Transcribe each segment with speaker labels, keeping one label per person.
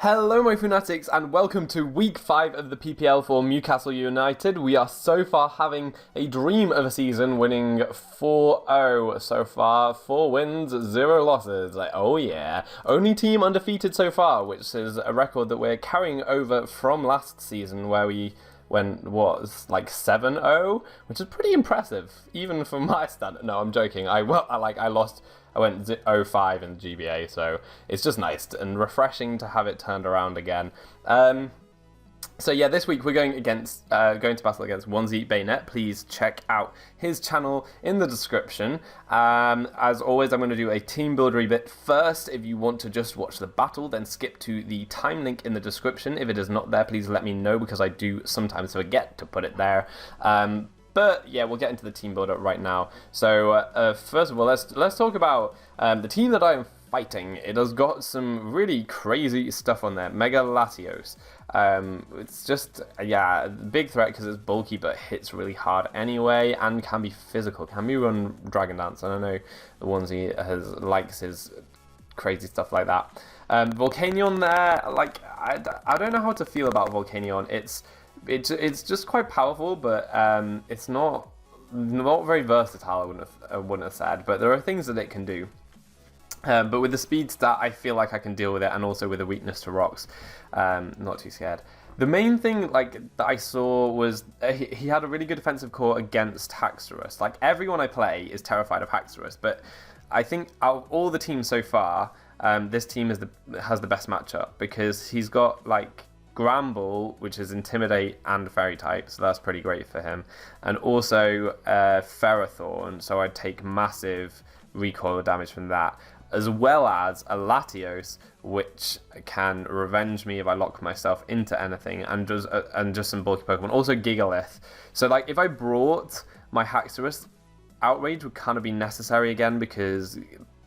Speaker 1: Hello my fanatics and welcome to week 5 of the PPL for Mewcastle United. We are so far having a dream of a season, winning 4-0 so far, 4 wins, 0 losses. Oh yeah, only team undefeated so far, which is a record that we're carrying over from last season where we was like 7-0, which is pretty impressive, even for my standard. No, I'm joking. I lost. I went 0-5 in GBA, so it's just nice and refreshing to have it turned around again. So yeah, this week we're going to battle against Onesie Bayonet. Please check out his channel in the description. As always, I'm going to do a team buildery bit first. If you want to just watch the battle, then skip to the time link in the description. If it is not there, please let me know because I do sometimes forget to put it there. But yeah, we'll get into the team builder right now. So first of all, let's talk about the team that I am fighting. It has got some really crazy stuff on there. Mega Latios. It's just, yeah, big threat because it's bulky but hits really hard anyway and can be physical. Can we run Dragon Dance? I don't know the ones he likes his crazy stuff like that. Volcanion there, like, I don't know how to feel about Volcanion. It's just quite powerful, but it's not very versatile. I wouldn't have said, but there are things that it can do. But with the speed stat, I feel like I can deal with it, and also with the weakness to rocks, not too scared. The main thing that I saw was he had a really good defensive core against Haxorus. Like everyone I play is terrified of Haxorus, but I think out of all the teams so far, this team has the best matchup because he's got like Gramble, which is Intimidate and Fairy type, so that's pretty great for him. And also Ferrothorn, so I'd take massive recoil damage from that. As well as a Latios, which can revenge me if I lock myself into anything, and just some bulky Pokemon. Also Gigalith. So like if I brought my Haxorus, Outrage would kind of be necessary again because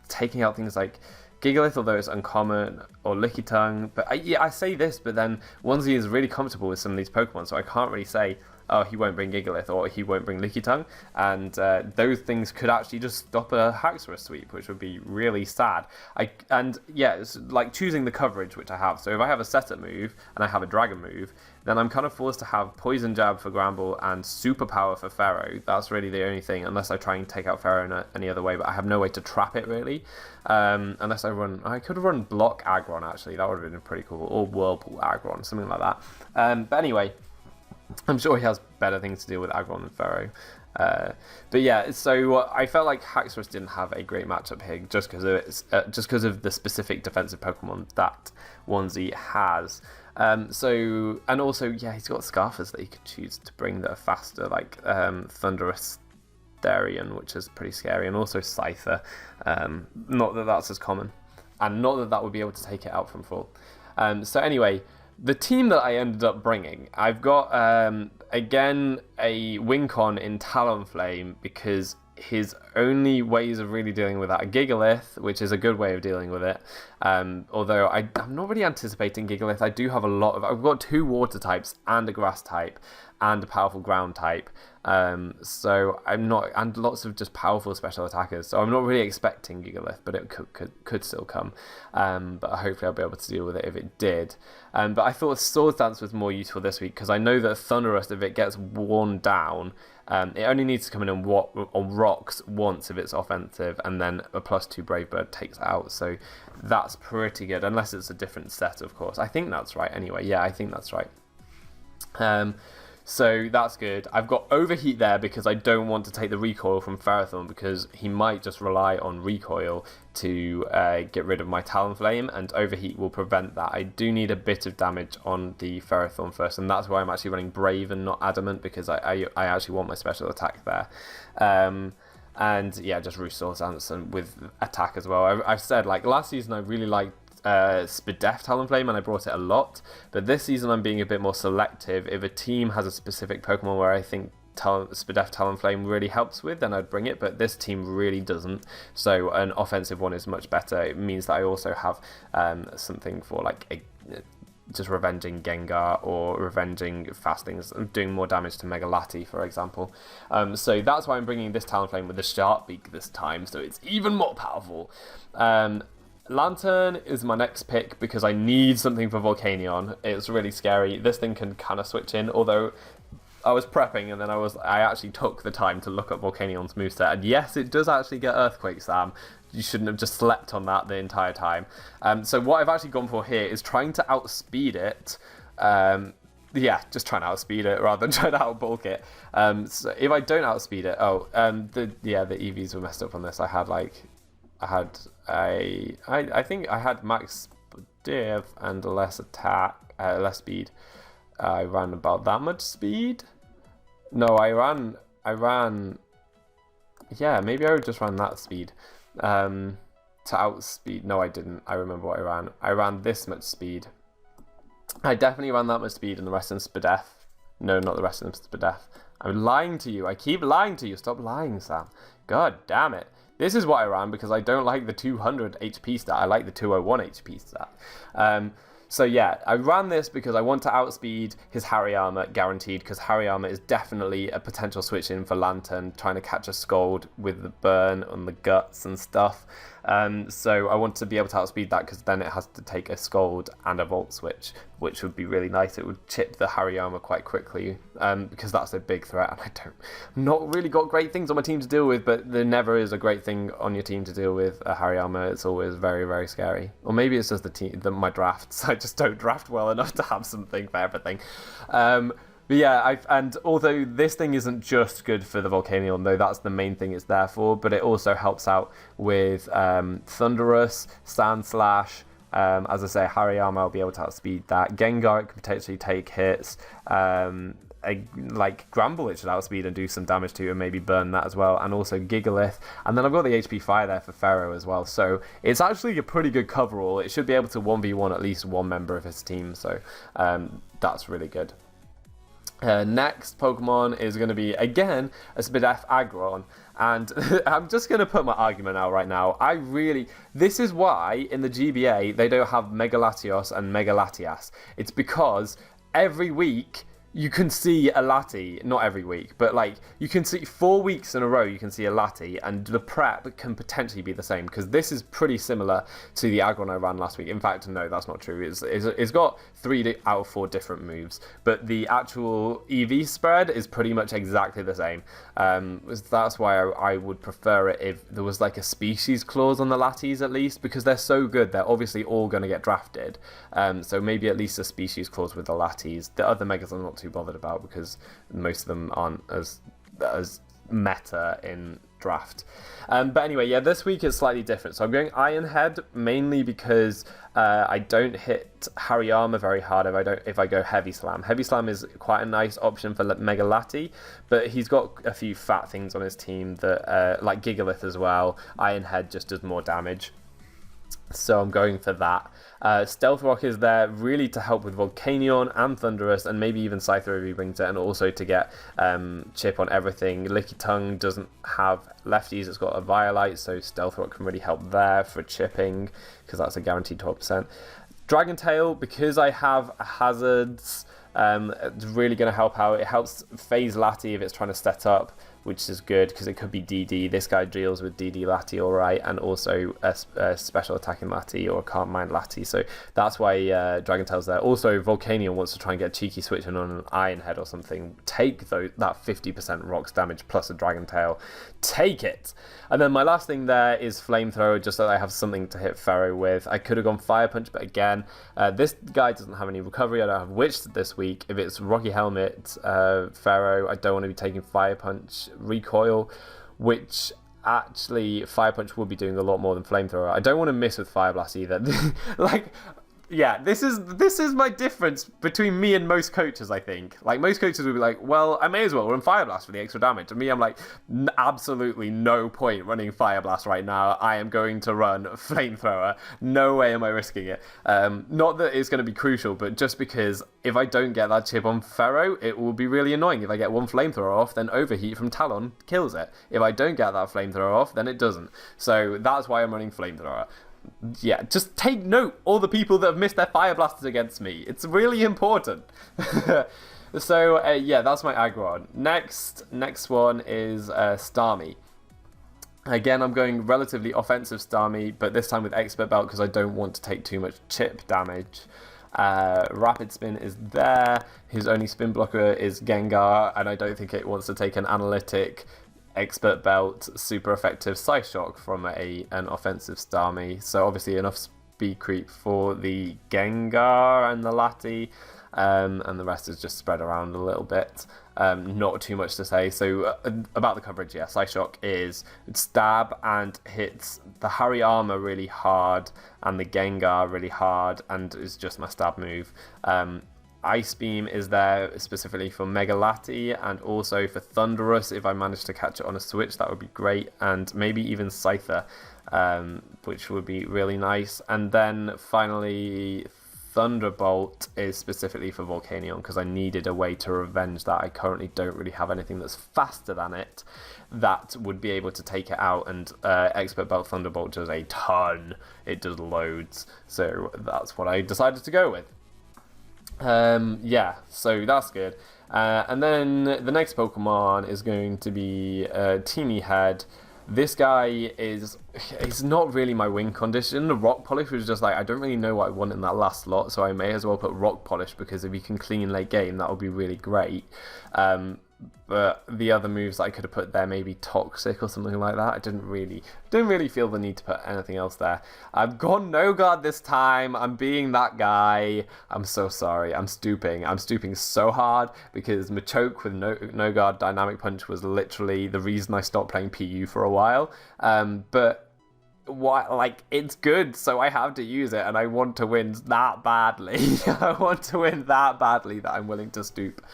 Speaker 1: taking out things like Gigalith, although it's uncommon, or Lickitung. But I say this, but then Onesie is really comfortable with some of these Pokemon, so I can't really say, oh, he won't bring Gigalith or he won't bring Lickitung. And those things could actually just stop a Haxorus sweep, which would be really sad. And yeah, it's like choosing the coverage, which I have. So if I have a setup move and I have a Dragon move, then I'm kind of forced to have Poison Jab for Gramble and Superpower for Pharaoh. That's really the only thing, unless I try and take out Pharaoh in any other way, but I have no way to trap it, really. Unless I could have run Block Aggron, actually. That would have been pretty cool. Or Whirlpool Aggron, something like that. But anyway, I'm sure he has better things to deal with Aggron than Pharaoh. But yeah, so I felt like Haxorus didn't have a great matchup here just because of the specific defensive Pokemon that Onesie has. And also, yeah, he's got Scarfers that he could choose to bring that are faster, like Thunderous Therian, which is pretty scary, and also Scyther. Not that that's as common, and not that that would be able to take it out from full. So anyway, the team that I ended up bringing, I've got, again, a Wincon in Talonflame because his only ways of really dealing with that are Gigalith, which is a good way of dealing with it. Although I'm not really anticipating Gigalith. I do have I've got 2 water types and a grass type and a powerful ground type. So I'm not, and lots of just powerful special attackers. So I'm not really expecting Gigalith, but it could still come. But hopefully I'll be able to deal with it if it did. But I thought Swords Dance was more useful this week because I know that Thunderous, if it gets worn down, it only needs to come in on rocks once if it's offensive, and then a +2 Brave Bird takes it out. So that's pretty good, unless it's a different set, of course. I think that's right anyway. Yeah, I think that's right. So that's good. I've got Overheat there because I don't want to take the recoil from Ferrothorn because he might just rely on recoil to get rid of my Talonflame, and Overheat will prevent that. I do need a bit of damage on the Ferrothorn first, and that's why I'm actually running Brave and not Adamant, because I actually want my special attack there. And yeah, just Roost Dance and with attack as well. I've said, like, last season I really liked Spadef Talonflame, and I brought it a lot, but this season I'm being a bit more selective. If a team has a specific Pokemon where I think Spadef Talonflame really helps with, then I'd bring it, but this team really doesn't, so an offensive one is much better. It means that I also have something for like just revenging Gengar or revenging fast things, doing more damage to Mega Lati, for example. So that's why I'm bringing this Talonflame with the Sharp Beak this time, so it's even more powerful. Lantern is my next pick because I need something for Volcanion. It's really scary. This thing can kind of switch in, although I was prepping and then I actually took the time to look up Volcanion's moveset. And yes, it does actually get Earthquake, Sam. You shouldn't have just slept on that the entire time. So what I've actually gone for here is trying to outspeed it. Yeah, just trying to outspeed it rather than trying to outbulk it. So if I don't outspeed it, the EVs were messed up on this. I think I had max div and less attack, less speed. I ran about that much speed. No, I ran. Yeah, maybe I just ran that speed. To outspeed. No, I didn't. I remember what I ran. I ran this much speed. I definitely ran that much speed in the rest of Spadef. No, not the rest of Spadef. I'm lying to you. I keep lying to you. Stop lying, Sam. God damn it. This is what I ran because I don't like the 200 HP stat. I like the 201 HP stat. So yeah, I ran this because I want to outspeed his Hariyama, guaranteed, because Hariyama is definitely a potential switch in for Lantern, trying to catch a Scold with the burn on the guts and stuff. So I want to be able to outspeed that because then it has to take a Scold and a Volt switch, which would be really nice. It would chip the Hariyama quite quickly because that's a big threat, and I'm not really got great things on my team to deal with, but there never is a great thing on your team to deal with a Hariyama. It's always very, very scary. Or maybe it's just my drafts. I just don't draft well enough to have something for everything. But yeah, and although this thing isn't just good for the Volcanion, though that's the main thing it's there for, but it also helps out with Thunderous, Sand Slash. As I say, Hariyama will be able to outspeed that. Gengar can potentially take hits. Like Gramble, it should outspeed and do some damage to, and maybe burn that as well. And also Gigalith. And then I've got the HP Fire there for Pharaoh as well. So it's actually a pretty good coverall. It should be able to 1v1 at least one member of his team. So that's really good. Next Pokemon is going to be, again, a Spadef Aggron. And I'm just going to put my argument out right now. This is why in the GBA they don't have Mega Latios and Mega Latias. It's because every week you can see a Lati, not every week, but like you can see 4 weeks in a row you can see a Lati, and the prep can potentially be the same because this is pretty similar to the Aggron I ran last week. In fact, no, that's not true. It's got 3 out of 4 different moves, but the actual EV spread is pretty much exactly the same. That's why I would prefer it if there was like a species clause on the Latis at least, because they're so good. They're obviously all going to get drafted. So maybe at least a species clause with the Latis. The other Megas I'm not too bothered about because most of them aren't as meta in draft. But anyway, yeah, this week is slightly different. So I'm going Iron Head mainly because I don't hit Hariyama very hard if I go Heavy Slam. Heavy Slam is quite a nice option for Mega Lati, but he's got a few fat things on his team that like Gigalith as well. Iron Head just does more damage. So I'm going for that. Stealth Rock is there really to help with Volcanion and Thunderous, and maybe even Scyther if he brings it, and also to get chip on everything. Licky Tongue doesn't have lefties, it's got a Violite, so Stealth Rock can really help there for chipping, because that's a guaranteed 12%. Dragon Tail, because I have hazards, it's really going to help out. It helps phase Lati if it's trying to set up, which is good because it could be DD. This guy deals with DD Lati alright, and also a special attacking Lati or a can't mind Lati, so that's why Dragon Tail's there. Also, Volcanion wants to try and get cheeky switching on an Iron Head or something. Take that 50% rocks damage plus a Dragon Tail. Take it! And then my last thing there is Flamethrower, just so that I have something to hit Pharaoh with. I could have gone Fire Punch, but again, this guy doesn't have any recovery. I don't have Witch this week. If it's Rocky Helmet, Pharaoh, I don't want to be taking Fire Punch, Recoil, which actually Fire Punch will be doing a lot more than Flamethrower. I don't want to miss with Fire Blast either. Like, yeah, this is my difference between me and most coaches, I think. Like, most coaches would be like, well, I may as well run Fire Blast for the extra damage. And me, I'm like, absolutely no point running Fire Blast right now. I am going to run Flamethrower. No way am I risking it. Not that it's going to be crucial, but just because if I don't get that chip on Pharaoh, it will be really annoying. If I get one Flamethrower off, then Overheat from Talon kills it. If I don't get that Flamethrower off, then it doesn't. So that's why I'm running Flamethrower. Yeah, just take note, all the people that have missed their Fire Blasters against me. It's really important. So, yeah, that's my Aggron. Next one is Starmie. Again, I'm going relatively offensive Starmie, but this time with Expert Belt because I don't want to take too much chip damage. Rapid Spin is there. His only spin blocker is Gengar, and I don't think it wants to take an analytic Expert Belt super effective Psyshock from an offensive Starmie. So obviously enough speed creep for the Gengar and the Lati. And the rest is just spread around a little bit. Not too much to say. So about the coverage, yeah, Psyshock is stab and hits the Hariyama really hard and the Gengar really hard and is just my stab move. Ice Beam is there specifically for Mega Lati and also for Thunderous. If I manage to catch it on a switch, that would be great. And maybe even Scyther, which would be really nice. And then finally, Thunderbolt is specifically for Volcanion because I needed a way to revenge that. I currently don't really have anything that's faster than it that would be able to take it out, and Expert Belt Thunderbolt does a ton. It does loads, so that's what I decided to go with. Yeah, so that's good. And then the next Pokemon is going to be Teeny Head. This guy he's not really my win condition. The Rock Polish was just like, I don't really know what I want in that last slot, so I may as well put Rock Polish because if you can clean late game, that would be really great. But the other moves that I could have put there, maybe Toxic or something like that. I didn't really feel the need to put anything else there. I've gone No Guard this time. I'm being that guy. I'm so sorry. I'm stooping so hard because Machoke with no Guard Dynamic Punch was literally the reason I stopped playing PU for a while. But it's good, so I have to use it, and I want to win that badly. I want to win that badly that I'm willing to stoop.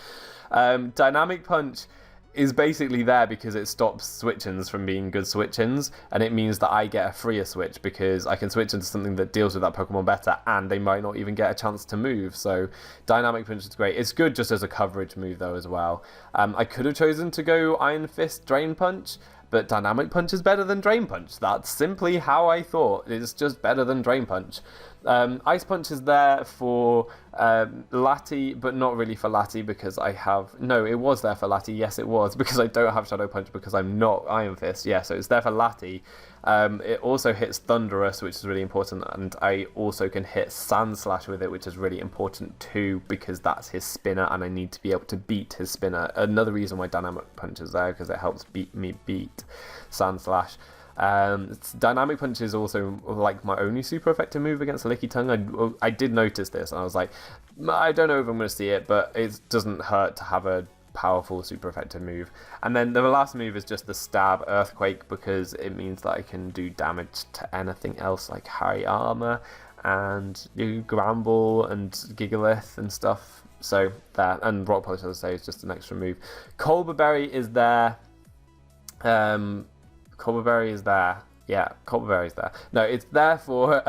Speaker 1: Dynamic Punch is basically there because it stops switch-ins from being good switch-ins, and it means that I get a freer switch because I can switch into something that deals with that Pokemon better, and they might not even get a chance to move. So Dynamic Punch is great. It's good just as a coverage move though as well. I could have chosen to go Iron Fist Drain Punch, but Dynamic Punch is better than Drain Punch. That's simply how I thought. It's just better than Drain Punch. Ice Punch is there for Lati, but not really for Lati because I have... No, it was there for Lati. Yes, it was, because I don't have Shadow Punch because I'm not Iron Fist. Yeah, so it's there for Lati. It also hits Thunderous, which is really important, and I also can hit Sand Slash with it, which is really important too because that's his spinner, and I need to be able to beat his spinner. Another reason why Dynamic Punch is there because it helps me beat Sand Slash. Dynamic Punch is also like my only super effective move against Licky Tongue. I did notice this and I was like, I don't know if I'm going to see it, but it doesn't hurt to have a powerful super effective move. And then the last move is just the Stab Earthquake because it means that I can do damage to anything else like Hariyama and Gramble and Gigalith and stuff. So that, and Rock Polish, as I say, is just an extra move. Colbur Berry is there. Colbur Berry is there. Yeah, Colbur Berry is there. No, it's there for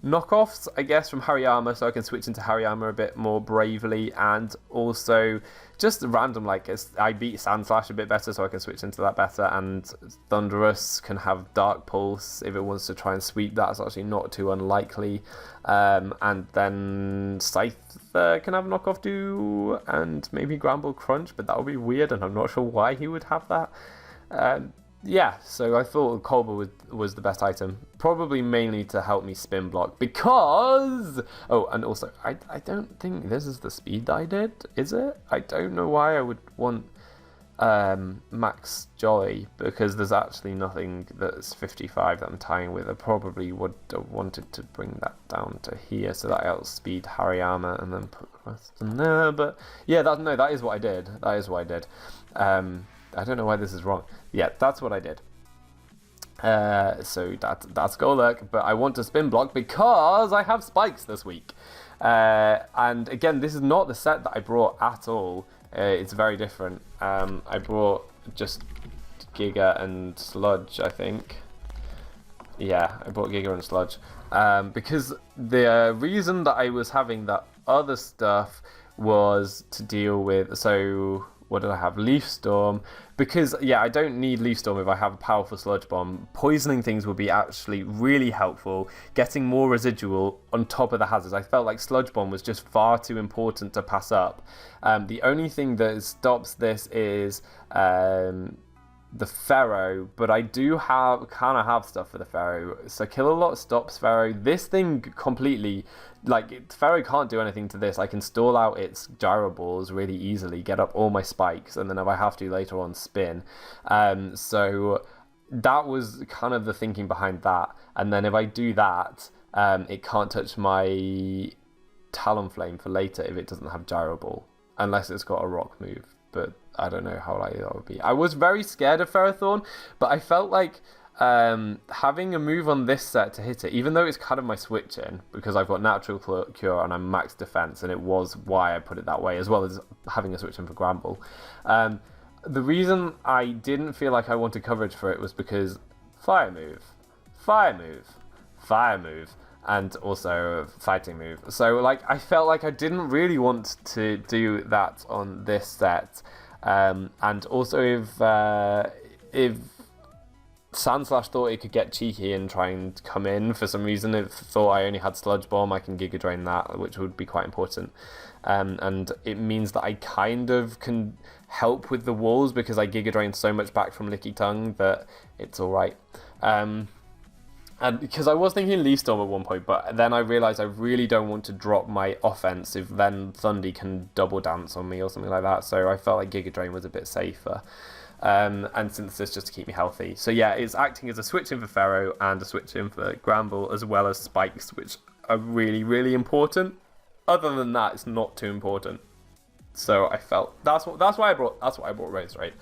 Speaker 1: knockoffs, I guess, from Hariyama, so I can switch into Hariyama a bit more bravely, and also just random, like, I beat Sand Slash a bit better, so I can switch into that better, and Thunderous can have Dark Pulse if it wants to try and sweep. That's actually not too unlikely. And then Scyther can have knockoff do, and maybe Gramble Crunch, but that would be weird, and I'm not sure why he would have that. Yeah, so I thought Colbur was the best item, probably mainly to help me spin block because... Oh, and also, I don't think this is the speed that I did, is it? I don't know why I would want Max Jolly, because there's actually nothing that's 55 that I'm tying with. I probably would have wanted to bring that down to here so that I outspeed Hariyama and then put the rest in there, but yeah, that is what I did. That is what I did. I don't know why this is wrong. Yeah, that's what I did. So that's Golurk, but I want to spin block because I have spikes this week. And again, this is not the set that I brought at all. It's very different. I brought just Giga and Sludge, I think. Yeah, I brought Giga and Sludge. Because the reason that I was having that other stuff was to deal with... So... What did I have? Leaf Storm. Because, yeah, I don't need Leaf Storm if I have a powerful Sludge Bomb. Poisoning things would be actually really helpful. Getting more residual on top of the hazards. I felt like Sludge Bomb was just far too important to pass up. The only thing that stops this is the Pharaoh, but I do kind of have stuff for the Pharaoh. So Kill a Lot stops Pharaoh. This thing completely, like, Pharaoh can't do anything to this. I can stall out its gyro balls really easily, get up all my spikes, and then if I have to later on, spin. So that was kind of the thinking behind that. And then if I do that, it can't touch my Talonflame for later if it doesn't have gyro ball, unless it's got a rock move. But I don't know how likely that would be. I was very scared of Ferrothorn, but I felt like having a move on this set to hit it, even though it's kind of my switch in, because I've got Natural Cure and I'm max defense, and it was why I put it that way, as well as having a switch in for Gramble. The reason I didn't feel like I wanted coverage for it was because Fire Move, Fire Move, Fire Move, and also Fighting Move. So like I felt like I didn't really want to do that on this set. And also if Sandslash thought it could get cheeky and try and come in for some reason, it thought I only had Sludge Bomb, I can Giga Drain that, which would be quite important. And it means that I kind of can help with the walls because I Giga Drain so much back from Licky Tongue that it's alright. And because I was thinking Leaf Storm at one point, but then I realised I really don't want to drop my offense if then Thundy can double dance on me or something like that. So I felt like Giga Drain was a bit safer. And Synthesis just to keep me healthy. So yeah, it's acting as a switch in for Pharaoh and a switch in for Gramble, as well as Spikes, which are really, really important. Other than that, it's not too important. So I felt that's why I brought Razor Raid.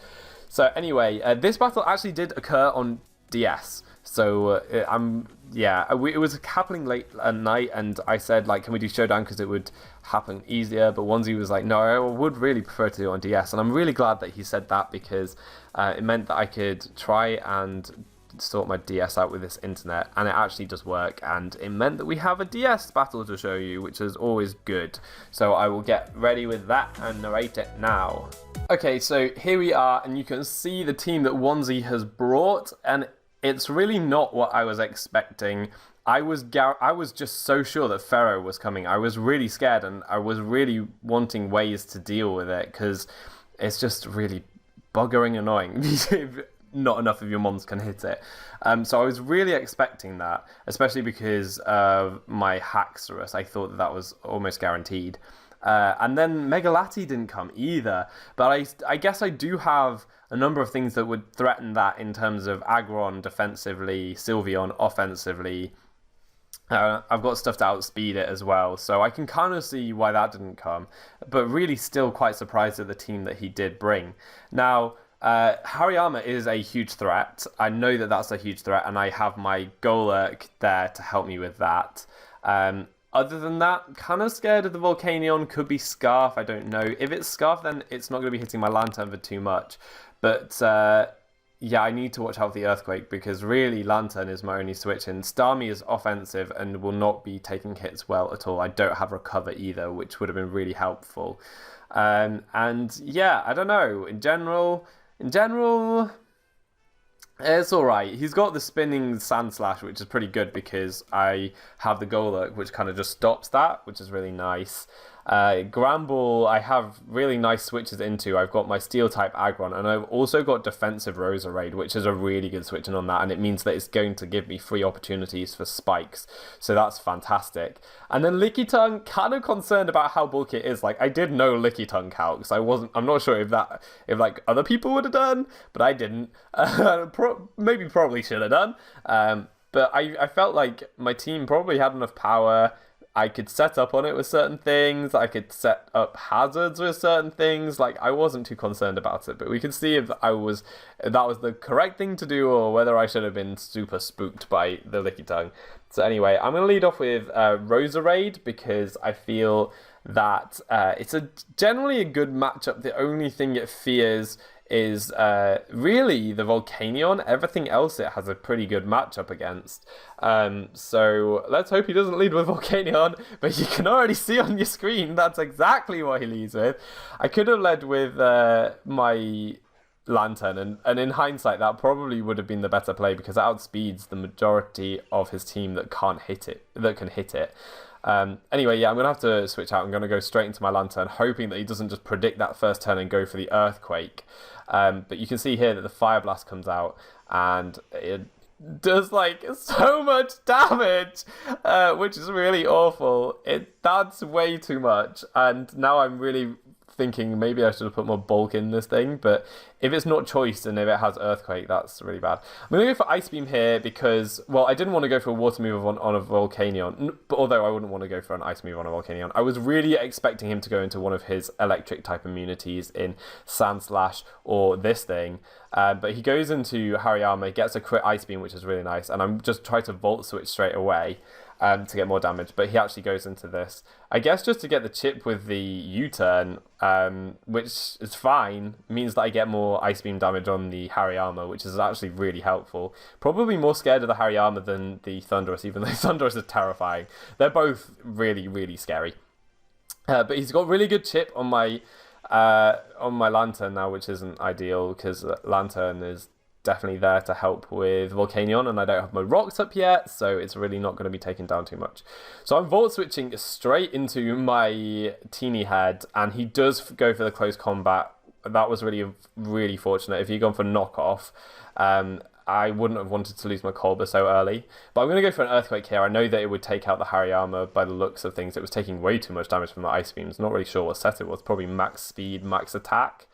Speaker 1: So anyway, this battle actually did occur on DS. So it was happening late at night, and I said, like, can we do Showdown because it would happen easier? But Onesie was like, no, I would really prefer to do it on DS, and I'm really glad that he said that because it meant that I could try and sort my DS out with this internet, and it actually does work, and it meant that we have a DS battle to show you, which is always good. So I will get ready with that and narrate it now. Okay, so here we are, and you can see the team that Onesie has brought, and it's really not what I was expecting. I was just so sure that Pharaoh was coming. I was really scared, and I was really wanting ways to deal with it because it's just really buggering annoying. Not enough of your mons can hit it. So I was really expecting that, especially because of my Haxorus. I thought that was almost guaranteed. And then Megalati didn't come either. But I guess I do have a number of things that would threaten that in terms of Aggron defensively, Sylveon offensively. I've got stuff to outspeed it as well. So I can kind of see why that didn't come. But really still quite surprised at the team that he did bring. Now, Hariyama is a huge threat. I know that that's a huge threat, and I have my Golurk there to help me with that. Other than that, kind of scared of the Volcanion. Could be Scarf, I don't know. If it's Scarf, then it's not going to be hitting my Lantern for too much. But yeah, I need to watch out for the Earthquake because really Lantern is my only switch, and Starmie is offensive and will not be taking hits well at all. I don't have Recover either, which would have been really helpful. And yeah, I don't know. In general, it's alright. He's got the spinning Sandslash, which is pretty good because I have the Golurk, which kind of just stops that, which is really nice. Gramble, I have really nice switches into. I've got my Steel-type Aggron, and I've also got defensive Roserade, which is a really good switching on that, and it means that it's going to give me free opportunities for spikes, so that's fantastic. And then Licky Tongue, kind of concerned about how bulky it is. Like, I did know Licky Tongue calcs. I'm not sure if like other people would have done, but I didn't. Probably should have done. But I felt like my team probably had enough power. I could set up on it with certain things. I could set up hazards with certain things. Like, I wasn't too concerned about it, but we can see if that was the correct thing to do or whether I should have been super spooked by the Licky Tongue. So anyway, I'm going to lead off with Roserade because I feel that it's generally a good matchup. The only thing it fears is really the Volcanion. Everything else it has a pretty good matchup against. So let's hope he doesn't lead with Volcanion, but you can already see on your screen that's exactly what he leads with. I could have led with my Lantern, and in hindsight that probably would have been the better play because it outspeeds the majority of his team that can hit it. Anyway, yeah, I'm going to have to switch out. I'm going to go straight into my Lantern, hoping that he doesn't just predict that first turn and go for the Earthquake. But you can see here that the Fire Blast comes out, and it does like so much damage, which is really awful. That's way too much, and now I'm really thinking maybe I should have put more bulk in this thing, but if it's not choice and if it has Earthquake, that's really bad. I'm going to go for Ice Beam here because, well, I didn't want to go for a Water Move on a Volcanion, but although I wouldn't want to go for an Ice Move on a Volcanion, I was really expecting him to go into one of his electric type immunities in Sand Slash or this thing, but he goes into Hariyama, gets a crit Ice Beam, which is really nice, and I'm just trying to Volt Switch straight away to get more damage, but he actually goes into this. I guess just to get the chip with the U-turn, which is fine, means that I get more Ice Beam damage on the Hariyama, which is actually really helpful. Probably more scared of the Hariyama than the Thunderous, even though Thunderous is terrifying. They're both really, really scary. But he's got really good chip on my Lantern now, which isn't ideal, because Lantern is definitely there to help with Volcanion, and I don't have my rocks up yet, so it's really not going to be taken down too much. So I'm Volt Switching straight into my Teeny Head, and he does go for the close combat. That was really, really fortunate. If he'd gone for knockoff, I wouldn't have wanted to lose my Kolba so early. But I'm going to go for an Earthquake here. I know that it would take out the Hariyama by the looks of things. It was taking way too much damage from the Ice Beams. Not really sure what set it was. Probably max speed, max attack,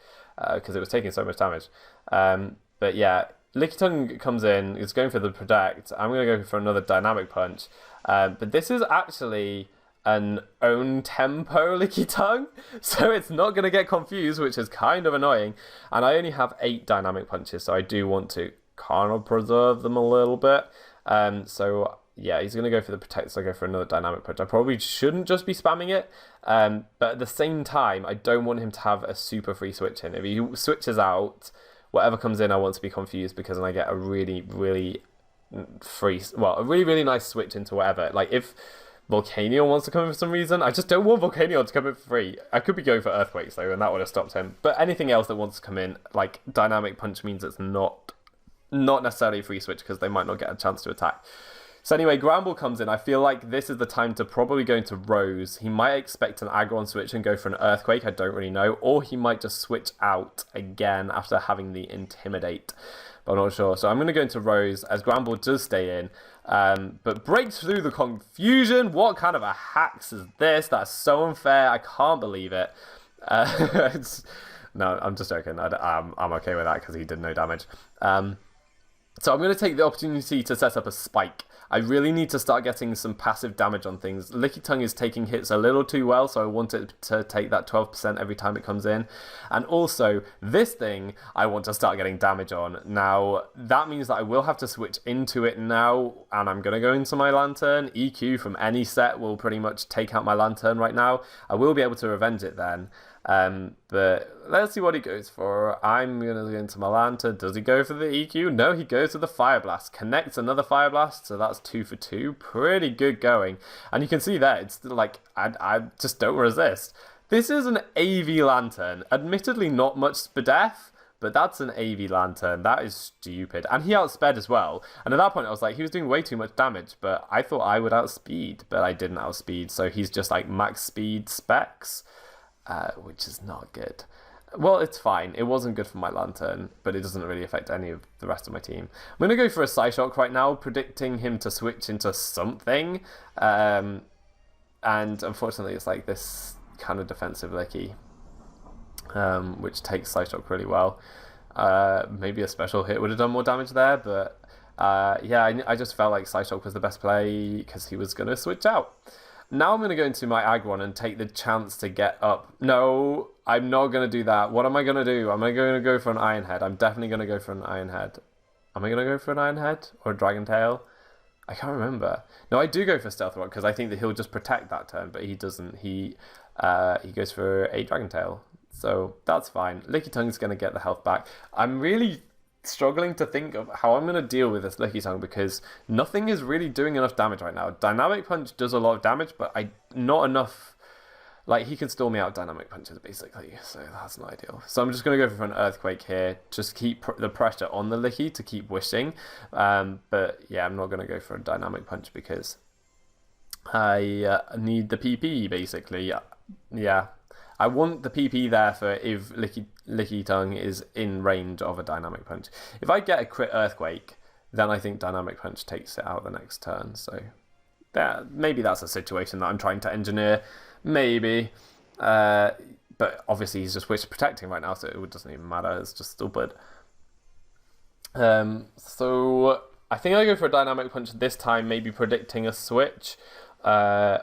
Speaker 1: because it was taking so much damage. But yeah, Lickitung comes in, is going for the Protect. I'm going to go for another Dynamic Punch. But this is actually an own tempo Lickitung, so it's not going to get confused, which is kind of annoying. And I only have 8 Dynamic Punches, so I do want to kind of preserve them a little bit. So yeah, he's going to go for the Protect, so I go for another Dynamic Punch. I probably shouldn't just be spamming it, but at the same time, I don't want him to have a super free switch in. If he switches out, whatever comes in, I want to be confused, because then I get a really, really free, well, a really, really nice switch into whatever. Like, if Volcanion wants to come in for some reason, I just don't want Volcanion to come in for free. I could be going for Earthquakes, though, and that would have stopped him. But anything else that wants to come in, like, Dynamic Punch means it's not necessarily a free switch, because they might not get a chance to attack. So anyway, Gramble comes in. I feel like this is the time to probably go into Rose. He might expect an Aggron switch and go for an Earthquake. I don't really know. Or he might just switch out again after having the Intimidate. But I'm not sure. So I'm going to go into Rose as Gramble does stay in. But breaks through the confusion. What kind of a hacks is this? That's so unfair. I can't believe it. No, I'm just joking. I'm okay with that because he did no damage. So I'm going to take the opportunity to set up a Spike. I really need to start getting some passive damage on things. Lickitung is taking hits a little too well, so I want it to take that 12% every time it comes in. And also, this thing, I want to start getting damage on. Now, that means that I will have to switch into it now, and I'm going to go into my Lantern. EQ from any set will pretty much take out my Lantern right now. I will be able to revenge it then. But let's see what he goes for. I'm going to go into my Lantern. Does he go for the EQ? No, he goes for the Fire Blast. Connects another Fire Blast, so that's 2 for 2. Pretty good going. And you can see that it's like, I just don't resist. This is an AV Lantern. Admittedly not much Spadef, but that's an AV Lantern. That is stupid. And he outsped as well. And at that point I was like, he was doing way too much damage, but I thought I would outspeed, but I didn't outspeed. So he's just like max speed specs. Which is not good. Well, it's fine. It wasn't good for my Lantern, but it doesn't really affect any of the rest of my team. I'm going to go for a Psyshock right now, predicting him to switch into something. And unfortunately, it's like this kind of defensive Licky, which takes Psyshock really well. Maybe a special hit would have done more damage there, but yeah, I just felt like Psyshock was the best play because he was going to switch out. Now I'm going to go into my Aggron and take the chance to get up. No, I'm not going to do that. What am I going to do? Am I going to go for an Iron Head? I'm definitely going to go for an Iron Head. Am I going to go for an Iron Head or a Dragon Tail? I can't remember. No, I do go for Stealth Rock because I think that he'll just protect that turn, but he doesn't. He goes for a Dragon Tail. So that's fine. Lickitung is going to get the health back. I'm really struggling to think of how I'm going to deal with this Lickitung because nothing is really doing enough damage right now. Dynamic Punch does a lot of damage, but not enough. Like, he can stall me out Dynamic Punches, basically, so that's not ideal. So I'm just going to go for an Earthquake here, just keep the pressure on the Licky to keep wishing. But yeah, I'm not going to go for a Dynamic Punch because I need the PP, basically. Yeah. I want the PP there for if Licky Tongue is in range of a Dynamic Punch. If I get a crit Earthquake, then I think Dynamic Punch takes it out the next turn. So maybe that's a situation that I'm trying to engineer. Maybe. But obviously he's just Wish Protecting right now, so it doesn't even matter. It's just stupid. So I think I go for a Dynamic Punch this time, maybe predicting a switch. Yeah,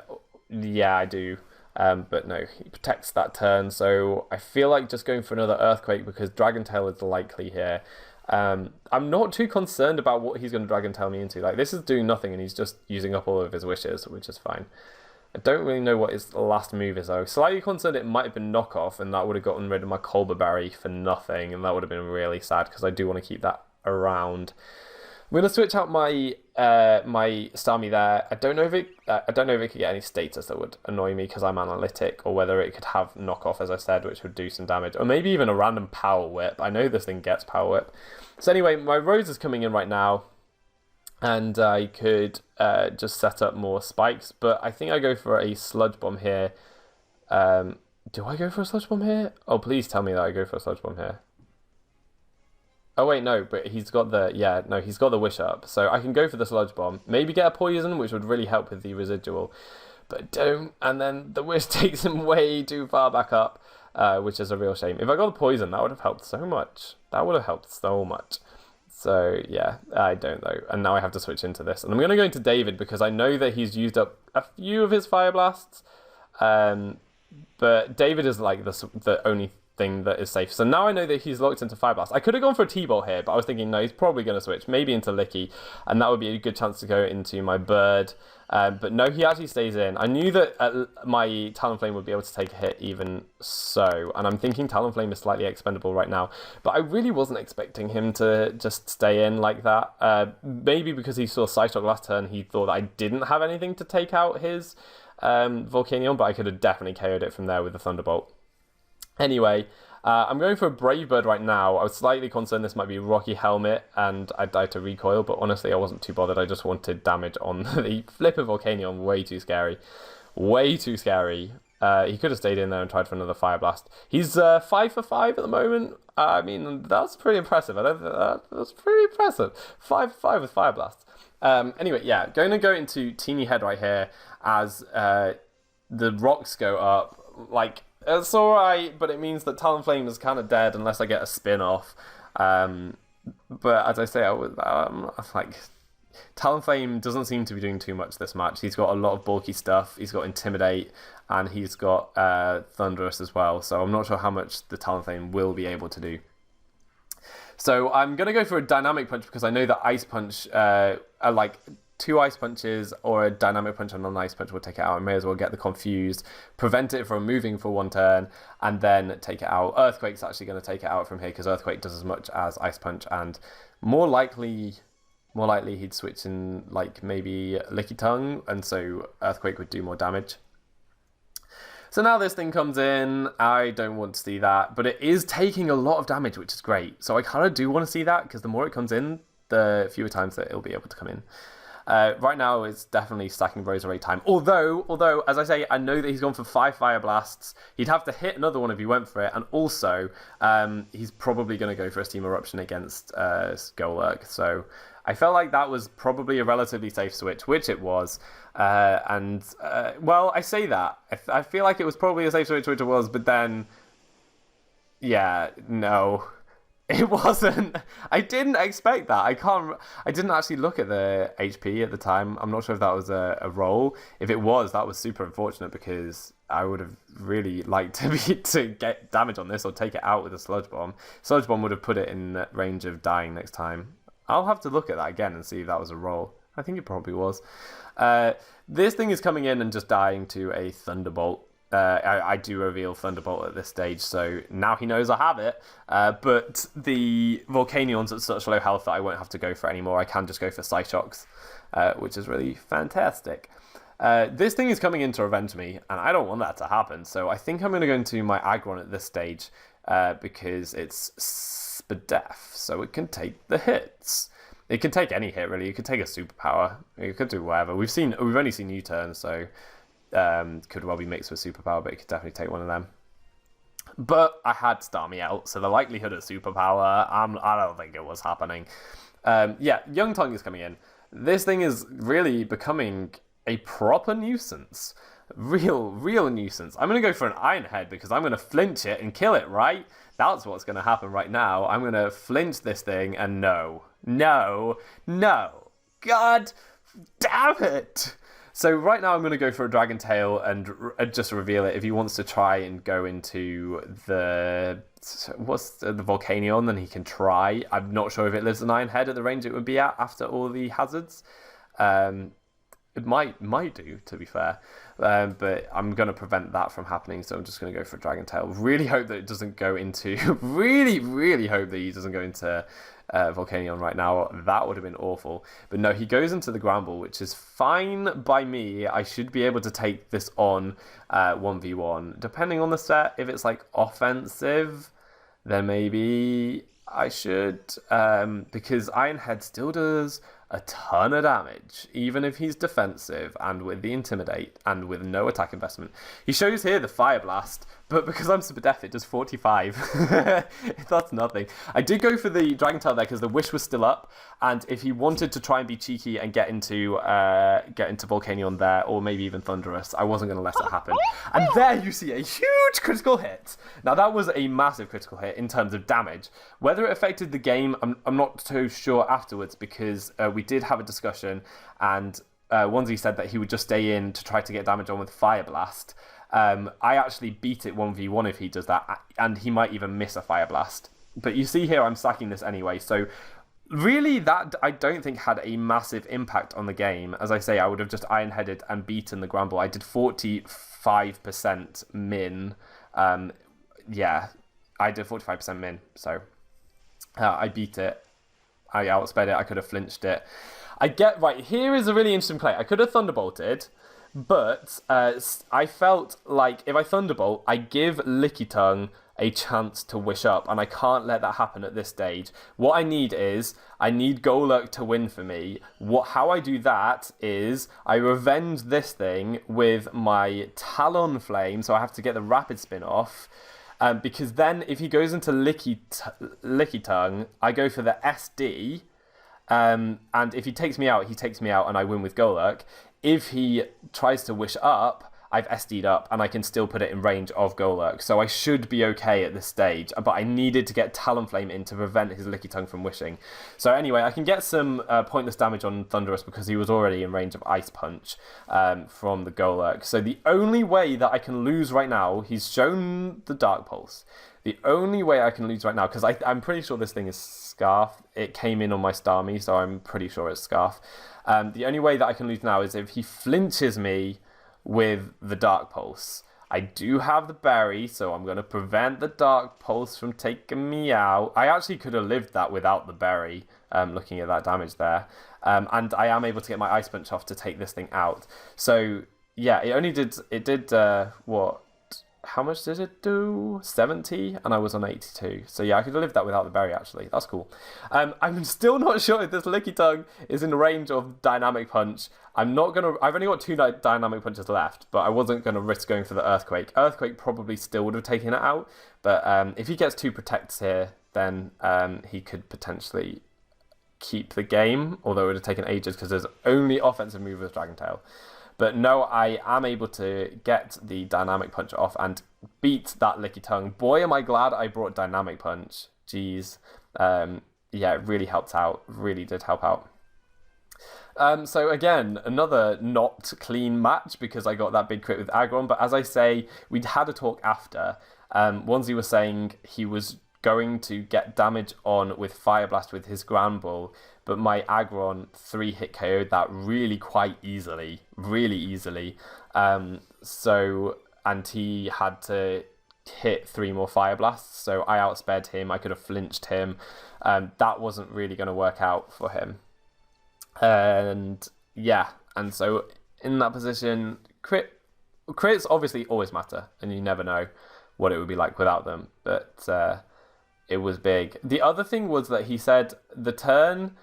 Speaker 1: I do. But no, he protects that turn, so I feel like just going for another Earthquake because Dragon Tail is likely here. I'm not too concerned about what he's going to Dragon Tail me into. Like, this is doing nothing and he's just using up all of his wishes, which is fine. I don't really know what his last move is though. Slightly concerned it might have been Knockoff and that would have gotten rid of my Colbur Berry for nothing, and that would have been really sad because I do want to keep that around. I'm gonna switch out my my Starmie there. I don't know if it could get any status that would annoy me because I'm analytic, or whether it could have Knockoff, as I said, which would do some damage, or maybe even a random Power Whip. I know this thing gets Power Whip. So anyway, my Rose is coming in right now, and I could just set up more spikes, but I think I go for a Sludge Bomb here. Do I go for a Sludge Bomb here? Oh, please tell me that I go for a Sludge Bomb here. Oh wait, no, but he's got the, he's got the Wish up. So I can go for the Sludge Bomb. Maybe get a Poison, which would really help with the residual. But don't, and then the Wish takes him way too far back up, which is a real shame. If I got the Poison, that would have helped so much. That would have helped so much. So yeah, I don't know. And now I have to switch into this. And I'm going to go into David because I know that he's used up a few of his Fire Blasts. But David is like the only thing that is safe. So now I know that he's locked into Fire Blast. I could have gone for a T-Bolt here, but I was thinking, no, he's probably going to switch, maybe into Licky, and that would be a good chance to go into my Bird. But no, he actually stays in. I knew that my Talonflame would be able to take a hit even so, and I'm thinking Talonflame is slightly expendable right now, but I really wasn't expecting him to just stay in like that. Maybe because he saw Psyshock last turn, he thought that I didn't have anything to take out his Volcanion, but I could have definitely KO'd it from there with the Thunderbolt. Anyway, I'm going for a Brave Bird right now. I was slightly concerned this might be Rocky Helmet and I'd die to Recoil, but honestly I wasn't too bothered. I just wanted damage on the Flipper Volcanion. Way too scary. Way too scary. He could have stayed in there and tried for another Fire Blast. He's 5 for 5 at the moment. I mean, that's pretty impressive. That's pretty impressive. 5 for 5 with Fire Blast. Anyway, yeah, going to go into Teeny Head right here as the rocks go up. Like, it's alright, but it means that Talonflame is kind of dead unless I get a spin-off. But as I say, I was like, Talonflame doesn't seem to be doing too much this match. He's got a lot of bulky stuff. He's got Intimidate, and he's got Thunderous as well. So I'm not sure how much the Talonflame will be able to do. So I'm going to go for a Dynamic Punch because I know that Ice Punch are like 2 Ice Punches or a Dynamic Punch and an Ice Punch will take it out. I may as well get the Confused, prevent it from moving for 1 turn, and then take it out. Earthquake's actually going to take it out from here because Earthquake does as much as Ice Punch, and more likely he'd switch in like maybe Licky Tongue, and so Earthquake would do more damage. So now this thing comes in. I don't want to see that, but it is taking a lot of damage, which is great. So I kind of do want to see that because the more it comes in, the fewer times that it'll be able to come in. Right now, it's definitely stacking Roserade time. Although, as I say, I know that he's gone for 5 Fire Blasts. He'd have to hit another one if he went for it. And also, he's probably going to go for a Steam Eruption against Golurk. So I felt like that was probably a relatively safe switch, which it was. Well, I say that. I feel like it was probably a safe switch, which it was. But then, yeah, no. It wasn't. I didn't expect that. I didn't actually look at the HP at the time. I'm not sure if that was a roll. If it was, that was super unfortunate because I would have really liked to get damage on this or take it out with a Sludge Bomb. Sludge Bomb would have put it in range of dying next time. I'll have to look at that again and see if that was a roll. I think it probably was. This thing is coming in and just dying to a Thunderbolt. I do reveal Thunderbolt at this stage, so now he knows I have it. But the Volcanion's at such low health that I won't have to go for it anymore. I can just go for Psyshocks, which is really fantastic. This thing is coming in to revenge me, and I don't want that to happen. So I think I'm going to go into my Aggron at this stage because it's Spadef, so it can take the hits. It can take any hit, really. It could take a superpower. It could do whatever. We've only seen U-turns, so could well be mixed with superpower, but it could definitely take one of them. But I had Starmie out, so the likelihood of superpower, I don't think it was happening. Young Tongue is coming in. This thing is really becoming a proper nuisance. Real nuisance. I'm going to go for an Iron Head because I'm going to flinch it and kill it, right? That's what's going to happen right now. I'm going to flinch this thing and no. God damn it. So right now I'm going to go for a Dragon Tail and just reveal it. If he wants to try and go into the Volcanion, then he can try. I'm not sure if it lives an Iron Head at the range it would be at after all the hazards. It might do, to be fair. But I'm going to prevent that from happening, so I'm just going to go for a Dragon Tail. Really hope that it doesn't go into... really hope that he doesn't go into Volcanion right now. That would have been awful. But no, he goes into the Gramble, which is fine by me. I should be able to take this on 1v1. Depending on the set, if it's like offensive, then maybe I should. Because Iron Head still does a ton of damage, even if he's defensive and with the Intimidate and with no attack investment. He shows here the Fire Blast, but because I'm super deaf, it does 45. That's nothing. I did go for the Dragon Tail there because the Wish was still up, and if he wanted to try and be cheeky and get into Volcanion there, or maybe even Thunderous, I wasn't going to let it happen. And there you see a huge critical hit. Now that was a massive critical hit in terms of damage. Whether it affected the game, I'm not too sure afterwards, because we did have a discussion, and Onesie said that he would just stay in to try to get damage on with Fire Blast. I actually beat it 1v1 if he does that, and he might even miss a Fire Blast. But you see here, I'm sacking this anyway, so really that I don't think had a massive impact on the game. As I say, I would have just Iron-Headed and beaten the Gramble. I did 45% min. I did 45% min, so I beat it. I outsped it. I could have flinched it. Right, here is a really interesting play. I could have Thunderbolted, but I felt like if I Thunderbolt, I give Licky Tongue a chance to wish up, and I can't let that happen at this stage. What I need Golurk to win for me. How I do that is I revenge this thing with my Talonflame, so I have to get the Rapid Spin off. Because then if he goes into Licky Tongue, I go for the SD, and if he takes me out, and I win with Golurk. If he tries to wish up, I've SD'd up, and I can still put it in range of Golurk. So I should be okay at this stage, but I needed to get Talonflame in to prevent his Licky Tongue from wishing. So anyway, I can get some pointless damage on Thunderous because he was already in range of Ice Punch from the Golurk. So the only way that I can lose right now, he's shown the Dark Pulse. The only way I can lose right now, because I'm pretty sure this thing is Scarf. It came in on my Starmie, so I'm pretty sure it's Scarf. The only way that I can lose now is if he flinches me with the Dark Pulse. I do have the berry, so I'm going to prevent the Dark Pulse from taking me out. I actually could have lived that without the berry, looking at that damage there. And I am able to get my Ice Punch off to take this thing out. So, yeah, it did what? How much did it do? 70, and I was on 82. So yeah, I could have lived that without the berry, actually. That's cool. I'm still not sure if this Licky Tongue is in range of Dynamic Punch. I've only got 2 Dynamic Punches left, but I wasn't going to risk going for the Earthquake. Earthquake probably still would have taken it out, but if he gets 2 Protects here, then he could potentially keep the game, although it would have taken ages because there's only offensive move with Dragon Tail. But no, I am able to get the Dynamic Punch off and beat that Licky Tongue. Boy, am I glad I brought Dynamic Punch. Jeez. It really helped out. Really did help out. So again, another not clean match because I got that big crit with Aggron. But as I say, we'd had a talk after. Onesie was saying he was going to get damage on with Fire Blast with his Granbull, but my Aggron 3-hit KO'd that really quite easily. And he had to hit 3 more Fire Blasts, so I outsped him. I could have flinched him. That wasn't really going to work out for him. And so in that position, crits obviously always matter, and you never know what it would be like without them, but it was big. The other thing was that he said the turn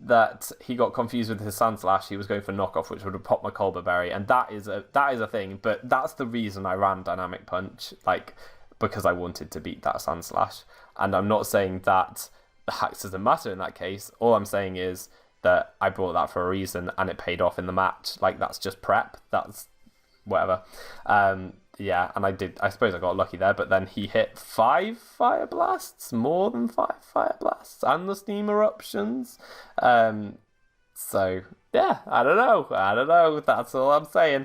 Speaker 1: that he got confused with his Sand Slash. He was going for knockoff, which would have popped my Colbert Berry, and that is a thing. But that's the reason I ran Dynamic Punch, like, because I wanted to beat that Sand Slash. And I'm not saying that the hacks doesn't matter in that case. All I'm saying is that I brought that for a reason, and it paid off in the match. Like, that's just prep. That's whatever. Yeah, and I suppose I got lucky there, but then he hit 5 Fire Blasts, more than 5 Fire Blasts, and the Steam Eruptions. So, yeah, I don't know, that's all I'm saying.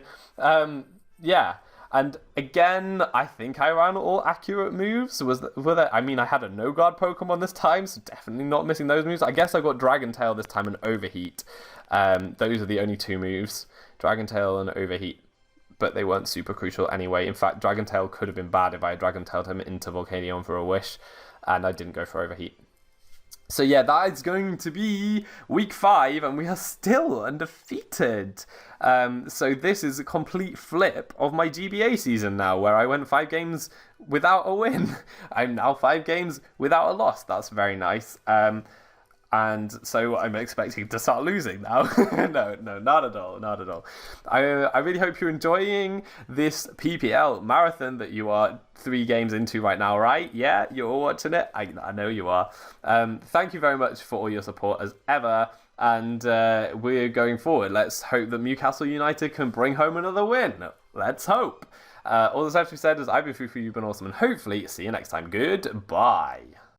Speaker 1: Yeah, and again, I think I ran all accurate moves. I mean, I had a no-guard Pokemon this time, so definitely not missing those moves. I guess I got Dragon Tail this time and Overheat. Those are the only 2 moves, Dragon Tail and Overheat. But they weren't super crucial anyway. In fact, Dragon Tail could have been bad if I had Dragon Tailed him into Volcanion for a wish, and I didn't go for Overheat. So yeah, that is going to be week 5, and we are still undefeated. So this is a complete flip of my GBA season now, where I went 5 games without a win. I'm now 5 games without a loss. That's very nice. And so I'm expecting to start losing now. No, not at all. I really hope you're enjoying this PPL marathon that you are 3 games into right now, right? Yeah, you're all watching it. I know you are. Thank you very much for all your support as ever. And we're going forward. Let's hope that Mewcastle United can bring home another win. Let's hope. All that's left to be said is I've been foofootoo, you've been awesome, and hopefully see you next time. Goodbye.